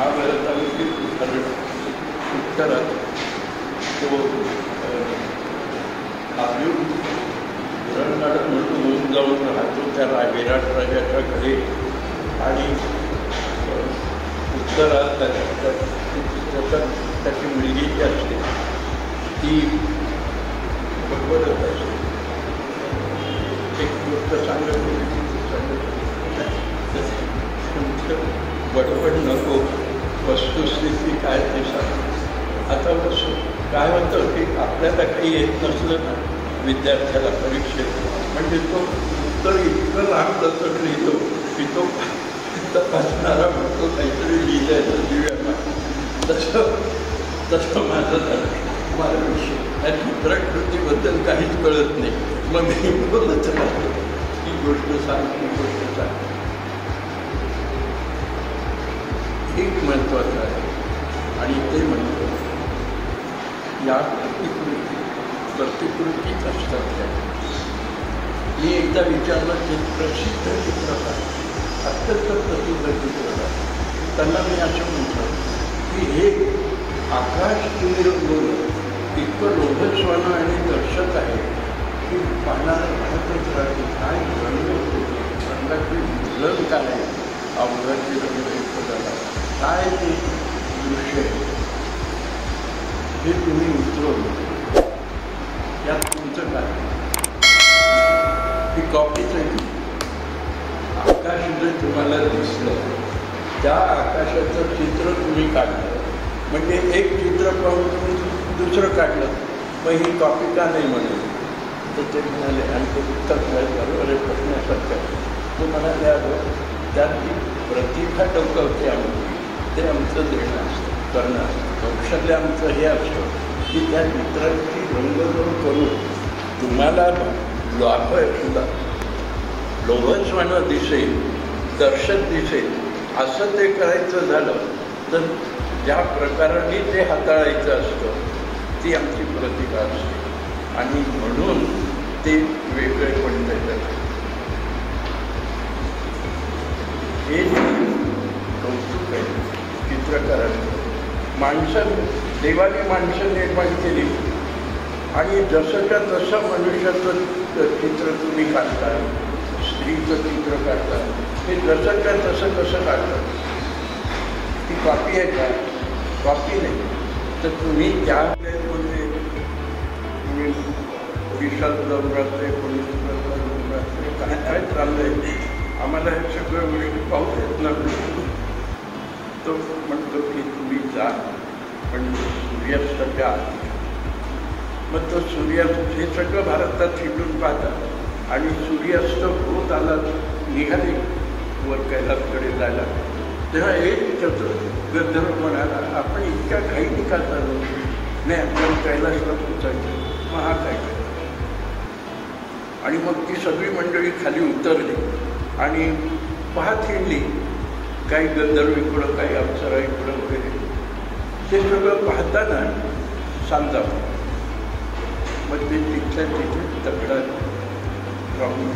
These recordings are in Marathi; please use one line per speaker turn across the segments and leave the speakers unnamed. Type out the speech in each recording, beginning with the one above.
महाभारतावरती उत्तरात तो अर्जुन रणगाडा म्हणून होऊन जाऊन राहतो त्या विराट राजाच्या घरी आणि उत्तरात त्याची मुलगी जी असते ती बरोबरच असते. एक गोष्ट सांगत बडबड नको, वस्तुस्थिती काय ते सांग. आता काय होतं की आपल्याला काही येत नसलं ना विद्यार्थ्याला परीक्षेत, म्हणजे तो उत्तर इतकं लांब लचक लिहितो की तो तपासणारा म्हणतो काहीतरी लिहिलं दिव्यांना. तसं माझं झालं. मला या चित्रकृतीबद्दल काहीच कळत नाही. मग मी बोलत राहतो ही गोष्ट सांग, ही गोष्ट सांग. एक महत्त्वाचं आहे आणि ते म्हणतो या प्रतिकृतीच असतात त्या. मी एकदा विचारलं की प्रसिद्ध चित्रकार, अत्यंत प्रसिद्ध चित्रकार, त्यांना मी असं म्हटलं की हे आकाश तुम्ही रंगवलं इतकं लोभस्वानं आणि दर्शक आहे की पाहणारा पाहतच राहते. काय रंग रंगाची झुलन काय, अवघाची रंग झाला काय ते दृश्य हे तुम्ही उतरवलं, यात तुमचं काय. ही कॉपीच आहे. आकाश जे तुम्हाला दिसलं त्या आकाशाचं चित्र तुम्ही काढलं, म्हणजे एक चित्र पाहून तुम्ही दुसरं काढलं, मग ही कॉपी का नाही म्हणून. तर ते म्हणाले आणि ते उत्तर बरोबर बसण्यासारखं तो म्हणाले अगं त्यात ती प्रतिभा डोकावते आमची, ते आमचं देणं असतं, करणं असतं, कौशल्य आमचं हे असतं की त्या चित्राची रंगवून करून तुम्हाला लाभ सुद्धा लोभस्वानं दिसेल, दर्शक दिसेल, असं ते करायचं झालं तर ज्या प्रकाराने ते हाताळायचं असतं ती आमची प्रतिभा असते आणि म्हणून ते वेगळे पण त्याच्यात. हे कौतुक आहे चित्रकारांचं. देवाने माणसं निर्माण केली आणि जसंच्या तसं मनुष्याचं चित्र तुम्ही काढता, स्त्रीचं चित्र काढता, हे जसंच्या तसं कसं काढतात. ती कॉपी आहे का? कॉपी नाही. तर तुम्ही त्या म्हणजे विशाल जाऊन राहते, कोणी जाऊन राहते, काय चाललं आहे आम्हाला हे सगळ्या गोष्टी पाहू देत नाही. तो म्हणतो की तुम्ही जा पण सूर्यास्ताच्या आधी. मग तो सूर्यास्त हे सगळं भारतात हिंडून पाहतात आणि सूर्यास्त होत आला निघाले वर कैलासकडे जायला. तेव्हा एक गंधर्व म्हणाला आपण इतक्या घाईने का चालू नाही, आपण कैलासला पोचायचं. मग हा काय केला आणि मग ती सगळी मंडळी खाली उतरली आणि पाहत हिंडली. काही गंधर्व इकडं, काही अप्सरा इकडं वगैरे. ते सगळं पाहताना सांजा मग ते तिथल्या तिथे दगडात राहून.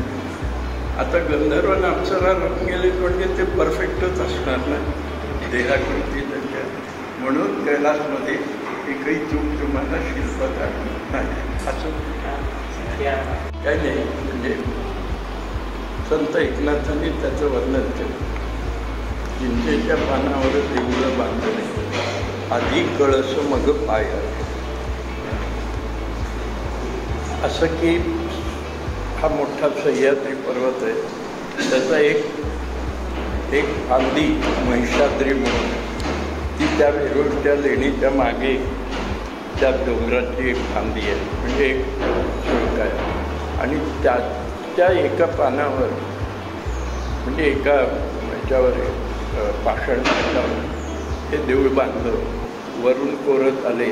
आता गंधर्व आणि अप्सरा राहून गेले म्हणजे ते परफेक्टच असणार ना देहाकृती त्यांच्या. म्हणून कैलासमध्ये एकही चूक तुम्हाला शिल्पकार नाही असं काय नाही. म्हणजे संत एकनाथांनी त्याचं वर्णन केलं. चिंतेच्या पानावर देऊळ बांधले आधी कळस मग पाय. असं की हा मोठा सह्याद्री पर्वत आहे, त्याचा एक फांदी महिषाद्री म्हणून ती त्या वेरूळच्या लेणीच्या मागे त्या डोंगराची एक फांदी आहे, म्हणजे एक शुल्क आहे. आणि त्या एका पानावर म्हणजे एका ह्याच्यावर पाषाण हे देऊळ बांधलं, वरून कोरत आले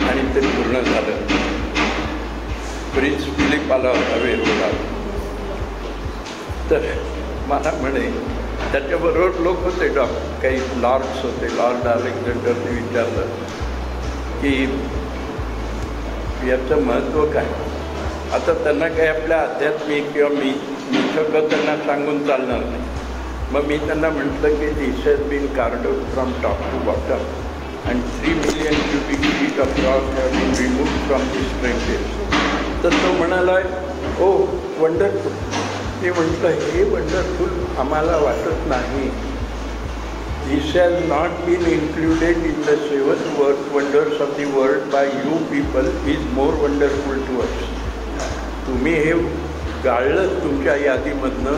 आणि ते पूर्ण झालं. प्रिन्स फिलिप आला होता वेरूळला. तर मला म्हणे त्याच्याबरोबर लोक होते, काही लॉर्ड्स होते. लॉर्ड अलेक्झांडरने विचारलं की याचं महत्त्व काय. आता त्यांना काही आपल्या आध्यात्मिक किंवा मी सगळं त्यांना सांगून चालणार नाही. मग मी त्यांना म्हटलं की this has been carved from top to bottom and 3 million cubic feet of rock have been removed from these trenches. तर तो म्हणाला ओ वंडरफुल. मी म्हटलं हे वंडरफुल आम्हाला वाटत नाही. This has not been included in the 7 wonders of the world by you people is more wonderful to us. तुम्ही हे गाळलं तुमच्या यादीमधनं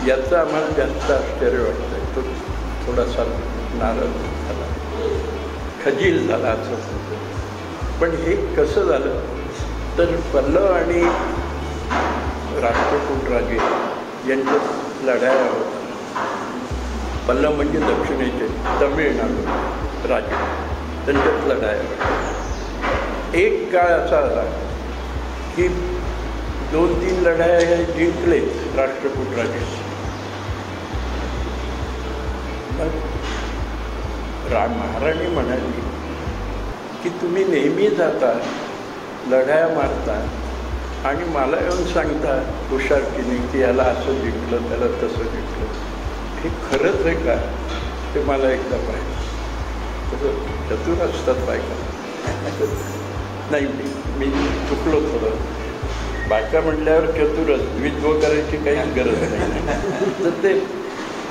याचं आम्हाला जास्त आश्चर्य वाटतं. तो थोडासा नाराज झाला, खजील झाला असं. पण हे कसं झालं तर पल्लव आणि राष्ट्रकूट राजे यांच्यात लढाया होत्या. पल्लव म्हणजे दक्षिणेचे तमिळनाडू राजे, त्यांच्यात लढाया होत्या. एक काळ असा आला की 2-3 लढाया ह्या जिंकले राष्ट्रकूट राजे. मग महाराणी म्हणाली की तुम्ही नेहमी जाता, लढाया मारता आणि मला येऊन सांगता हुशारकीने की याला असं जिंकलं, त्याला तसं जिंकलं. हे खरंच आहे का ते मला एकदा पाहिजे. तसं चतुर असतात बायका. नाही मी चुकलो थोडं. बायका म्हटल्यावर चतुरच, विधवा करायची काही गरज नाही. तर ते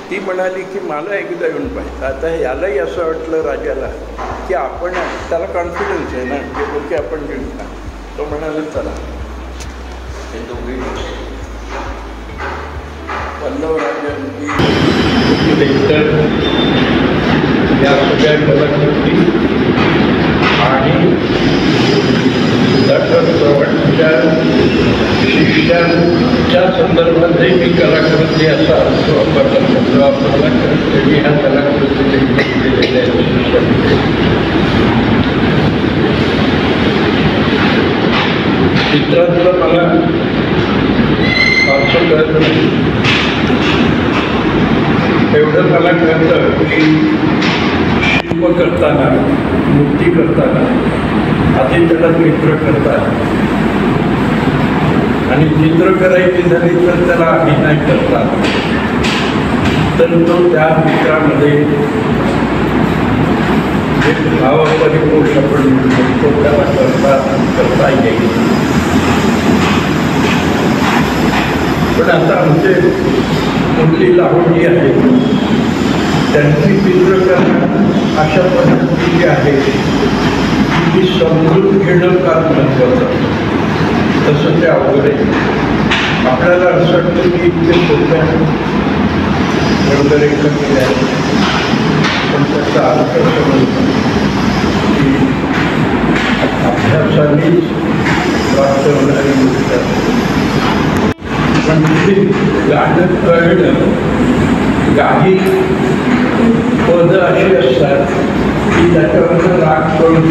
ती म्हणाली की मला एकदा येऊन पाहिजे. आता यालाही असं वाटलं राजाला की आपण, त्याला कॉन्फिडन्स आहे ना की ओके आपण जिंकणार. तो म्हणाला चला. हे दोघे पल्लव राजांची या सगळ्या कलाकृती आणि डॉक्टर चव्हाणच्या शिष्यांच्या संदर्भातही मी कलाकृती असा अर्थ वापरला होतो. आपल्याला मी ह्या कलाकृती केलेल्या चित्रातलं मला फारसं कळत नाही. एवढं मला कळतं की शिल्प करताना, मूर्ती करताना आधी त्याला चित्र करतात आणि चित्र करायची झाली तर त्याला अभिनय करतात. तर तो त्या चित्रामध्ये एक भावपरिपोष आपण म्हणतो त्याला करता येईल. पण आता आमचे मुरली लाहोटी आहे, त्यांची चित्र करणं अशा पद्धतीची आहे की समजून घेणं फार महत्त्वाचं. तसं ते अवघड आहे. आपल्याला असं वाटतं की इतके सोप्या रंगरेखा केल्या, पण त्याचा अर्थ समजतो की अभ्यासानेच प्राप्त होणारी गोष्ट आहे. पण ते गाणं कळणं, काही पदं अशी असतात की त्याच्यावरनं राग कळून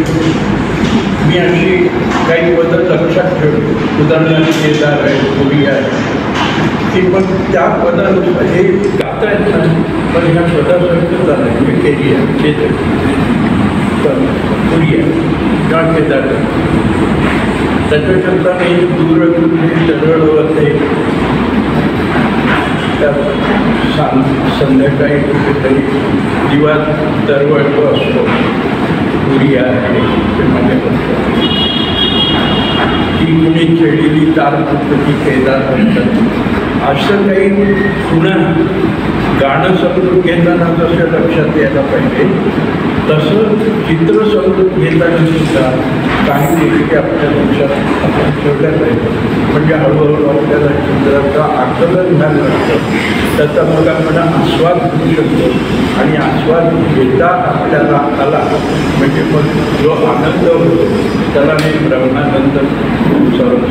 मी अशी काही पदं लक्षात ठेवली. उदाहरणार्थ केदार आहे, पुरी आहे, की पण त्या पदानुसार हे गाता येत नाही, पण ह्या पदासारखं झालं मी केली आहे, केदार पुरी आहे किंवा केदार. त्याच्याकरता मी दूर चरळवते संध्याकाळी कुठेतरी दिवा दरवळतो असतो. पुरी आहे ते माझ्या ती कुणी खेळलेली तार पुस्तकी केदार म्हणतात. असं काही पुन्हा गाणं समजून घेताना जसं लक्षात यायला पाहिजे तसं चित्र समजून घेताना सुद्धा काही गोष्टी आपल्या लक्षात आपण ठेवल्या पाहिजे. म्हणजे हळूहळू आपल्याला चित्राचा आकलन झालं असतं, त्याचा मग आपण आस्वाद घेऊ शकतो आणि आस्वाद घेता आपल्याला आला म्हणजे मग जो आनंद होतो त्याला मी ब्रह्मानंद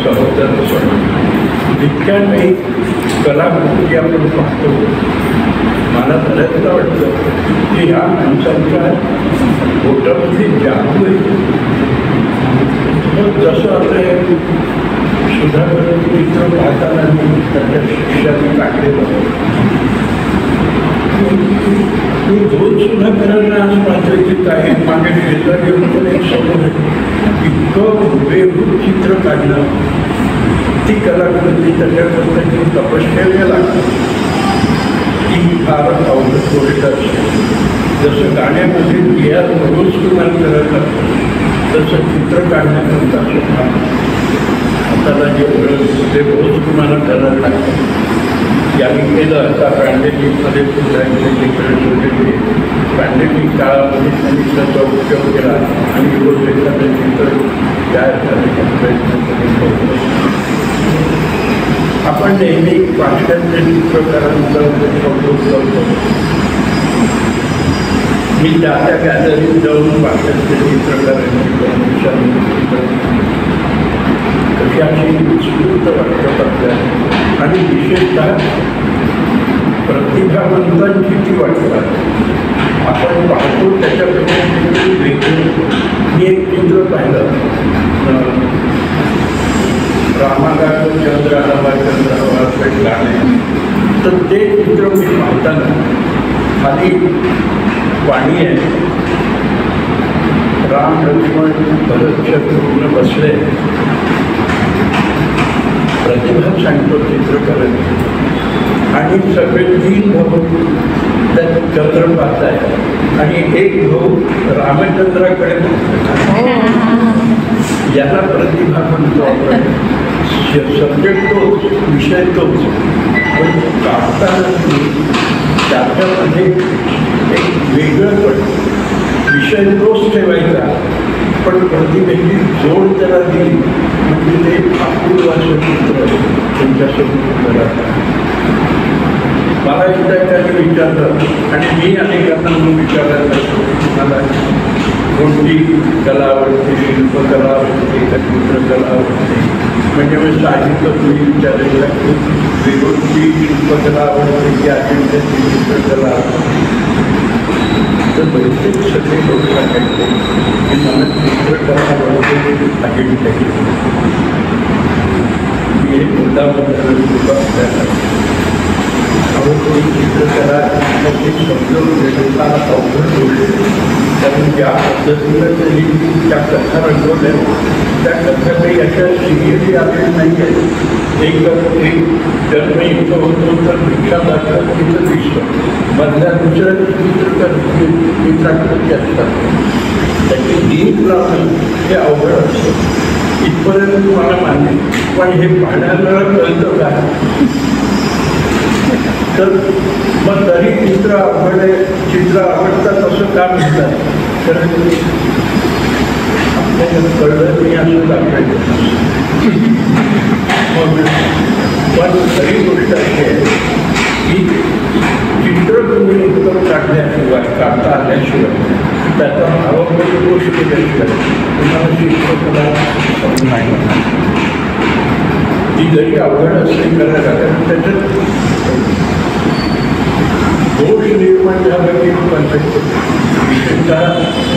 सहोदर असतो. इतक्या काही कलाकृती आपण पाहतो. मला बऱ्याचदा वाटतं की ह्या माणसांच्या बोटामध्ये जादू आहे. जसं आता हे सुधाकर चित्र पाहताना मी त्याच्या शिष्याने काढलेलं मी रोज सुधाकरांना आज पाहतोय की काही मागे शेजारी घेऊन पण एक समोर इतकं हुबेहूब चित्र काढणं, ती कलाकृती त्याच्याकरता जी तपश्चर्या लागते ती ही फार अवघड गोष्ट असते. जसं गाण्यामध्ये रियाज रोज तुम्हाला करायला लागतं, तसं चित्र काढण्याकरता सुद्धा हाताला जे ते रोज तुम्हाला करायला लागतं. याने केलं आता पॅन्डेमिकमध्ये सुद्धा चित्र वगैरे पॅन्डेमिक काळामध्ये त्यांनी त्याचा उपयोग केला आणि रोज एखादं चित्र तयार करण्याचा प्रयत्न करून होतो. आपण नेहमी पाश्चात्य चित्रकारांचा कौतुक करतो. मी त्या गॅलरीत जाऊन पाश्चात्य चित्रकारांची कशाची उत्स्फूर्त वाटत आपल्याला आणि विशेषतः प्रतिभावंतांची ती वाटतात. आपण पाहतो त्याच्यापेक्षा वेगळं. मी एक चित्र पाहिलं, रामागार चंद्र हवा चंद्र हवा असं गाणे. तर ते चित्र मी पाहताना खाली पाणी आहे, राम लक्ष्मण भरत शत्रुघ्न बसले. प्रतिभा सांगतो चित्रकारांची आणि सगळे 3 भाऊ त्यात चंद्र पाहत आहे आणि एक भाऊ रामचंद्राकडे याला प्रतिभा म्हणतो आपण. सब्जेक्ट तोच, विषय तोच, पण काढताना त्याच्यामध्ये एक वेगळं पण विषय तोच ठेवायचा, पण प्रतिभेची जोड त्याला दिली म्हणजे ते अपूर्वाचं चित्र तुमच्यासमोर राहतं. मला एकदा त्याने विचारलं आणि मी अनेकांना म्हणून विचारायला मला कोणती कला आवडते, शिल्पकला आवडते का चित्रकला आवडते. म्हणजे मी साहित्य तुम्ही विचारायला कोणती शिल्पकला आवडते की अजिंठ्याची चित्रकला आवडते. तर बहुतेक सगळे लोक सांगायचे की मला चित्रकला आवडते अजिंठ्याची. मी एक मुद्दा आपल्याला आवडते चित्रकला समजून घेणं फार अवघड गोष्ट. कारण ज्या पद्धतीनं त्यांनी त्या कथा रंगवल्या त्या कथा काही अशा सिरियली आलेल्या नाही आहेत. एक जन्म इथं होतो तर भिक्षा दाखल तिथं दिसतं, मधल्या दुसऱ्या चित्राकृती असतात. त्याची नीट लावणं हे अवघड असतं. इथपर्यंत तुम्हाला मान्य, पण हे पाहण्याला कळतं का? तर मग तरी चित्र आवडतात असं का म्हणतात? कारण आपल्याला कळलं नाही असं दाखवायचं. मग पण खरी गोष्ट अशी आहे की चित्र तुम्ही उत्तम काढल्याशिवाय काढता आल्याशिवाय त्याचा भावप्रदोष केल्याशिवाय तुम्हाला चित्रकला नाही होणार. ती जरी अवघड असली करायला, कारण त्याच्यात दोष निर्माण झाला की परफेक्ट. विशेषतः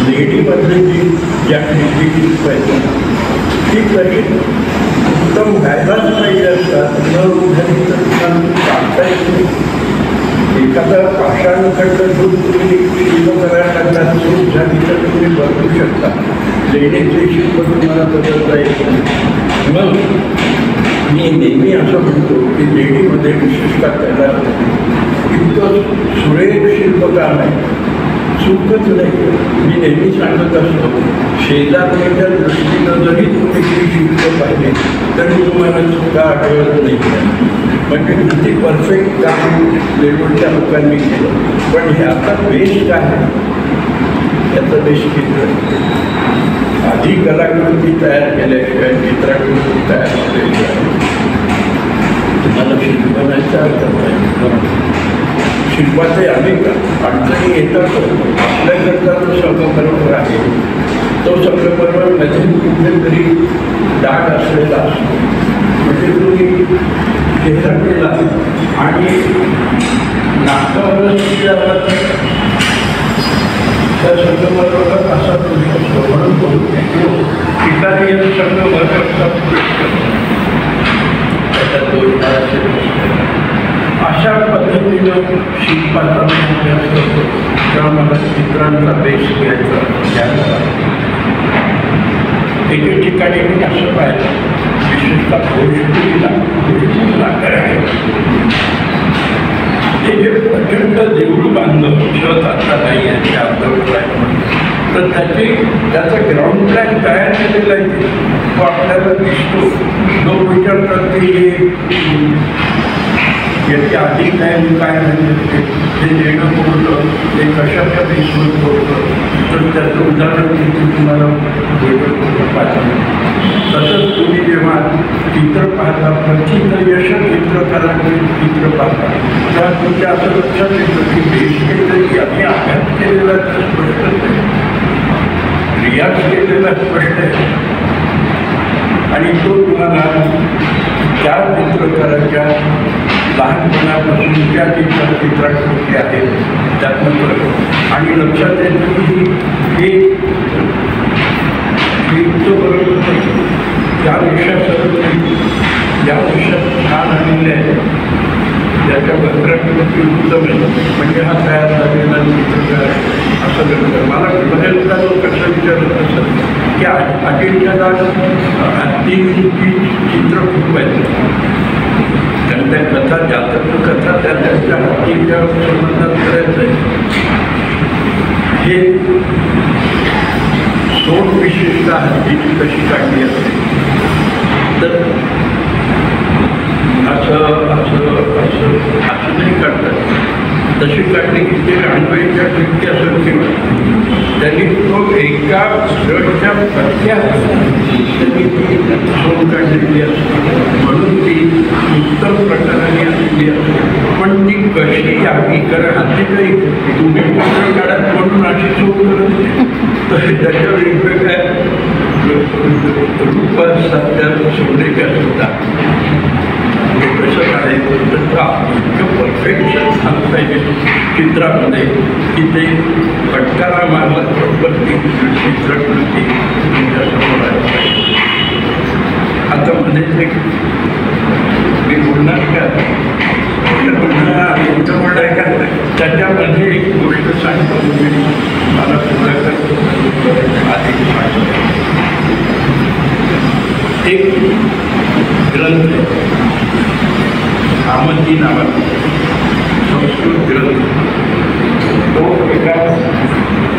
लेडीमध्ये जी ज्या कृती पाहिजे ती तरी उत्तम व्हायलाच पाहिजे असतात. न उद्याने तर काढता येत नाही. एखादा पाषाणखंड दूध तुम्ही शिल्प करायला लागला, सूट झाली तर तुम्ही बदलू शकता. लेडीचे शिल्प तुम्हाला बदलता येत नाही. मग मी नेहमी असं म्हणतो की लेडीमध्ये विशेषतः त्याला इतकं सुरेख शिल्पकार आहे, चूकच नाही. मी नेहमी सांगत असतो, शेजारच्या दृष्टीनं जरी तुम्ही ती शिल्प पाहिजे तरी तुम्हाला चुका आठवत नाही. म्हणजे किती परफेक्ट काम लेवलच्या लोकांनी केलं. पण हे आता बेस्ट आहे, याचं बेस्ट चित्र. आधी कलाकृती तयार केल्याशिवाय चित्राकृती तयार केल्याशिवाय तुम्हाला शिल्प नाही तयार करता येईल. शिल्पाचे अनेक अडचणी येतात. आपल्याकडचा जो संगमरवर आहे तो संगमरवरमध्ये कुठेतरी डाग असलेला असतो. म्हणजे तुम्ही चेहरा केला आणि नाकावर त्या संगमरवर असा तुम्ही असतो. म्हणून ठिकाणी संगमरवरचा त्याचा दोष अशा पद्धतीनं शिल्पाचा तेव्हा मला चित्रांचा बेस घ्यायचा. एके ठिकाणी मी असं पाहिलं, विशेषतः भोजपुरीला हे जे प्रचंड देऊळ बांधलं शोध आता नाही आहे ते अर्धवट आहे तर त्याचा ग्राउंड प्लॅन तयार केलेला आहे तो आपल्याला दिसतो. लोक विचारतात की याची आधी काय म्हणजे ते देणं होतं ते कशाच्या बेसवर होतं तर त्याचं उदाहरण मी तुम्हाला पाहिजे. तसंच तुम्ही जेव्हा चित्र पाहता प्रचित्र यश चित्रकारांचे चित्र पाहता तेव्हा तुमच्या असं लक्षात येतं की बेस केलेली आम्ही अभ्यास केलेला तर स्पष्टच आहे, रियाज केलेला स्पष्ट आहे आणि तो तुम्हाला त्या चित्रकाराच्या लहानपणापासून त्या चित्राकृती आहेत त्यातनं आणि लक्षात येतं की हे इतकं बरोबर नाही त्या विषयात सरळ नाही ज्या विषयात छान आलेले आहे त्याच्या भद्राकृती उत्तम आहे म्हणजे हा तयार झालेला चित्रकार असं करतं. मला बऱ्याचदा लोक कसं विचारत असत की अटीच्या हत्तीची चित्र खूप आहेत कारण त्या कथा जातक कथा त्या त्यांच्या हत्तीच्या संबंधात करायचं आहे. हे दोन विशेषता हत्तीची कशी काढली असते तर असं नाही काढतात तशी काढली की ते रानबाईच्या ठिकटी असं किंवा त्यांनी तो एका ब्रशच्या पत्त्या त्यांनी ती सोड काढलेली असते म्हणून ती उत्तम प्रकाराने असलेली असते. पण ती कशी यावी कारण हत्ती काही तुम्ही पत्र काढत म्हणून अशी सोड करत तर त्याच्या वेगवेगळ्या रूप असतात त्या सोडलेल्या असतात. हे कसं काढायचं तर इतकं परफेक्शन झालं पाहिजे चित्रामध्ये की ते फटकारा मारला बरोबर ती चित्रकृती तुमच्यासमोर आली पाहिजे. आता मध्ये एक मी बोलणार का म्हणणार का त्याच्यामध्ये एक गोष्ट सांगतो मी मला पुढाकार आधी एक ग्रंथ आमंती नावाचा संस्कृत ग्रंथ तो एका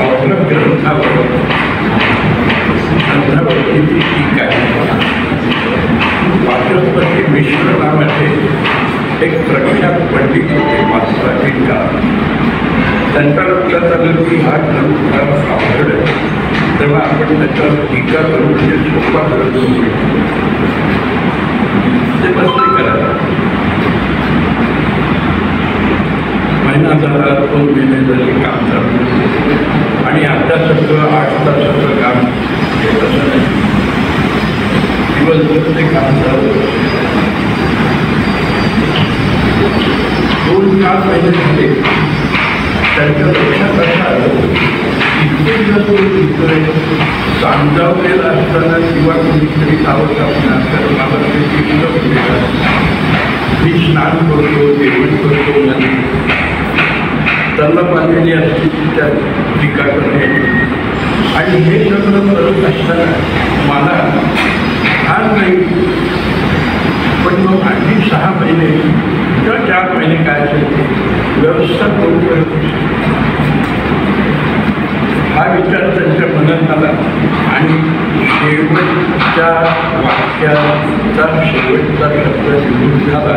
ऑर्डर ग्रंथावरती टीका आहे. वाचस्पती मिश्र नावाचे एक प्रख्यात पंडित होते प्राचीन काळात. त्यांच्या लक्षात आलं की हा ग्रंथ अवघड आहे तेव्हा आपण त्याच्यावर टीका करू म्हणजे सोपा ग्रंथ ते बसले करायला. महिना झाला 2 महिने झाले काम चालू आणि आता सगळं 8 तासाचं काम हे तसं नाही दिवसभर ते काम चालू 2-4 महिने झाले. त्यांच्या लक्षात असं आलं इतकं सांजावलेलं असताना किंवा कोणीतरी आवडत असणार तर मला ते चित्र मी स्नान करतो जेवण करतो नदी त्यांना बांधलेली असते त्या टीका करणे आणि हे सगळं करत असताना मला हा नाही पण मग आणखी 6 महिने किंवा 4 महिने काय असेल व्यवस्था करून करत हा विचार त्यांच्या मनात आला आणि शेवटच्या वाक्याचा शेवटचा शब्द निघून झाला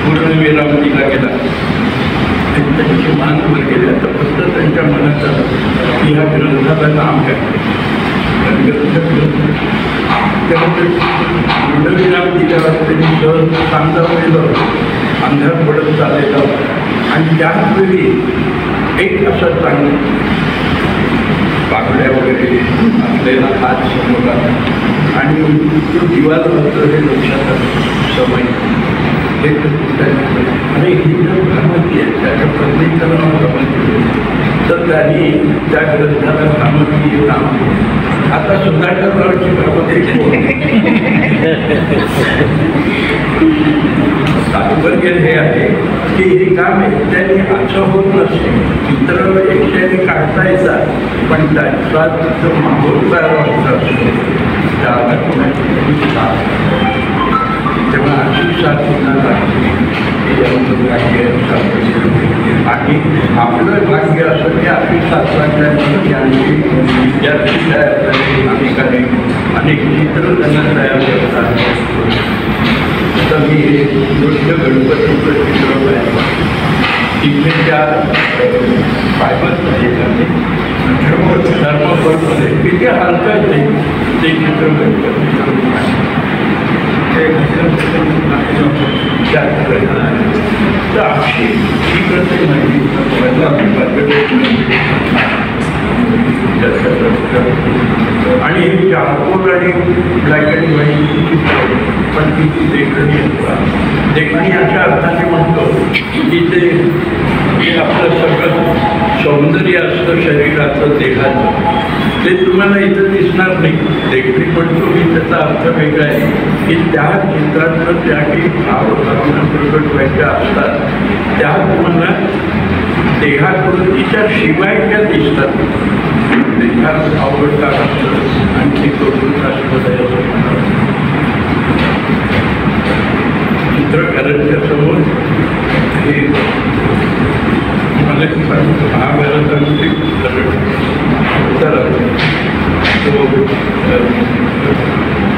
पूर्णविराम दिला गेला त्यांची मानवर गेले. आता फक्त त्यांच्या मनात आलं की ह्या ग्रंथाला नाम काय त्यामुळे पूर्णविराम दिल्यावर त्यांनी सहज सांगावलेलं अंधार पडत चाललेलं आणि त्याच वेळी एक असं चांगलं बाकड्या वगैरे असलेला हात समोर आणि तो दिवाल होतं हे लक्षात आलं समय हे आणि ही जर भामती आहे त्याच्या पत्नीचं नाव भामती तर त्यांनी त्या ग्रंथाला भामती नाव आता सुधाकररावची भामती तात्पर्य हे आहे की हे काम एकट्याने असं होत नसते. चित्र एकट्याने काढता येतात पण त्याचा तिथं माहोल तयार व्हायचा असतो त्याला कोणाची साथ तेव्हा अशी साथ होणार आपलं भाग्य असं की आपली शास्त्रांची यांची विद्यार्थी तयार झाले अनेकाने अनेक चित्र त्यांना तयार करतात. आता मी हे गोष्ट गणपतीचं चित्र आहे तिथे त्या फायबरमध्ये धर्मपरमध्ये किती हलकं ते चित्र गणपतीचं तर अशी ही प्रत्येक आणि चारकोल आणि ब्लॅक अँड व्हाईट पण ती देखणी असतात. देखणी अशा अर्थाने म्हणतो की ते आपलं सगळं सौंदर्य असतं शरीराचं देहाचं ते तुम्हाला इथं दिसणार नाही. देखणी म्हणतो की त्याचा अर्थ वेगळा आहे की त्या चित्रातनं ज्या काही भाव भावना प्रकट व्हायच्या असतात त्या तुम्हाला देहाकृतीच्या शिवाय त्या दिसतात. देहात आवडतात असतं आणि ते करून चित्रकारांच्या समोर हे मला महाभारतामध्ये तर तो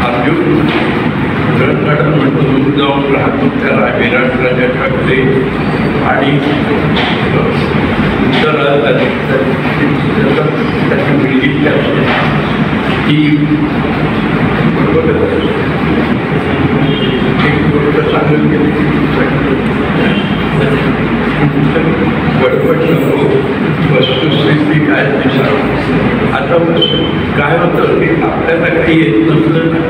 अर्जुन रणगाडा म्हणतो दूर जाऊन राहतो त्याला विराट राजाच्याकडे आणि त्याची मुलगी असते ती एक गोष्ट सांगून गेली गडबड नको वस्तुस्थिती काय दिसावं. आता काय होतं की आपल्याला काही येत नसलं ना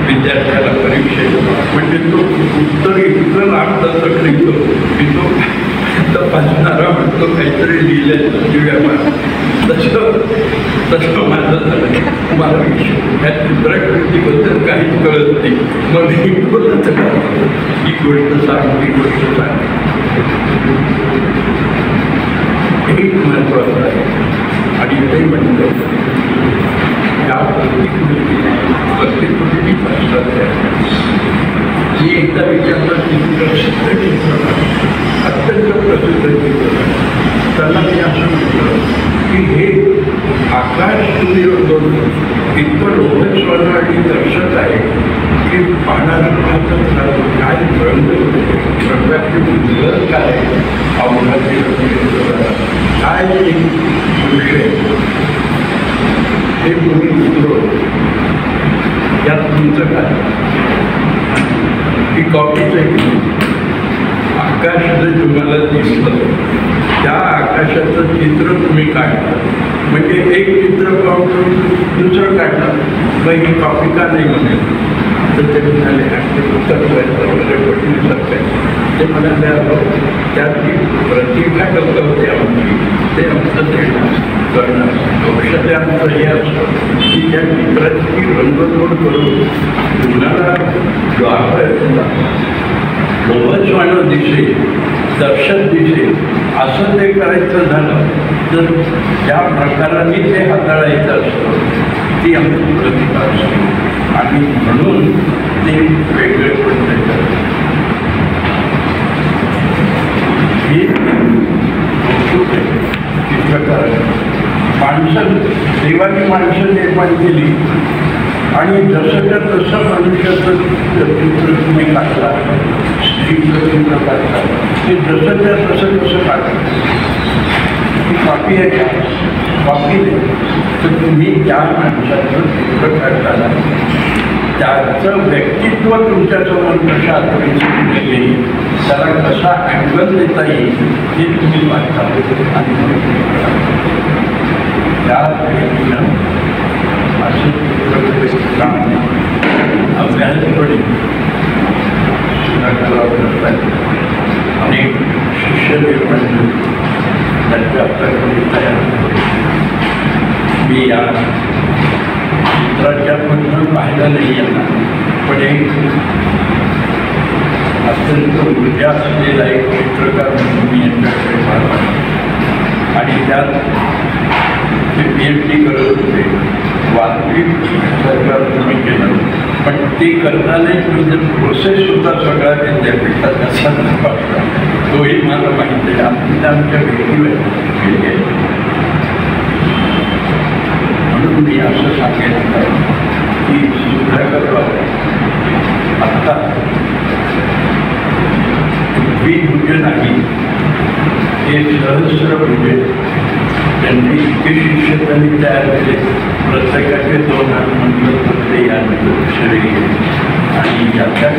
विद्यार्थ्याला परीक्षेत म्हणजे तो उत्तर इतकं लागतं लिहितो की तो तपासणारा म्हणतो काहीतरी लिहिलं दिव्याला तसं माझं झालं. मला ह्या चित्रकृतीबद्दल काहीच कळत नाही. मग ही बोलत ही गोष्ट सांग ही गोष्ट सांग. एक महत्त्वाचं आहे आणि ते म्हणतो या प्रत्येक गोष्टी असतात. मी एकदा विचारलं चित्रप्रसिद्ध चित्रकार अत्यंत प्रसिद्ध चित्रकार त्याला मी असं म्हटलं की हे आकाश सूर्य इतकं लोकस्वर्ण आणि दर्शक आहे की पाहणारा पाहतच राहतो. काय रंग रंगाची मुलं काय अवघाची काय दृश्य हे तुम्ही चित्र यात तुमचं काय ही कॉपीच आहे. आकाश जर तुम्हाला दिसलं त्या आकाशाचं चित्र तुम्ही काढता म्हणजे एक चित्र पाहून दुसरं काढलं मग ही कॉपी का नाही म्हणेल. तर ते म्हणाले ते पुस्तक वगैरे पटण्यासारखं ते म्हणाले त्याची प्रतिभा होते आमची ते आमचं देणार करणार औषधे आमचं हे असतं की त्या चित्राची रंगतोड करून तुम्हाला लोभस्वानं दिसेल दर्शक दिसेल असं ते करायचं झालं तर ज्या प्रकाराने ते हाताळायचं असतं ती आमची प्रतिभा असते आणि म्हणून ते वेगळे पडते. ही चित्रकार माणसं देवाची माणसं निर्माण केली आणि जसंच्या तसं मनुष्याचं चित्र तुम्ही काढला स्त्रीचं चित्र काढता ते जसंच्या तसं कसं काढता ती कॉपी आहे का कॉपी नाही. तर तुम्ही त्या माणसाचं चित्र काढताना त्याचं व्यक्तित्व तुमच्यासमोर कशा आत्मविश्वास येईल त्याला कसा अँगल देता येईल हे तुम्ही पाहता आणि त्या व्यक्तीनं असं चित्रकलेचं काम अभ्यासपणे अनेक शिष्य निर्माण त्यांच्या आपल्याकडे तयार मी या चित्राच्यामधून पाहिलं नाही येणार पण एक अत्यंत ऊर्जा असलेला एक चित्रकार म्हणून मी यांच्याकडे पाहिला आणि त्यात ते PhD करत होते वास्तविक सरकार तुम्ही केलं पण ते करताना प्रोसेस सुद्धा सगळा विद्यापीठात असा तपासला तोही मला माहिती आहे. आमच्या भेटीवर म्हणून मी असं सांगितलं की सुधाकर बाबा आत्ता द्विभुज नाही, हे सहस्रभुज. त्यांनी इतके शिष्य त्यांनी तयार केले, प्रत्येकाचे 2 हात म्हटलं तर ते या शरीर आणि याच्या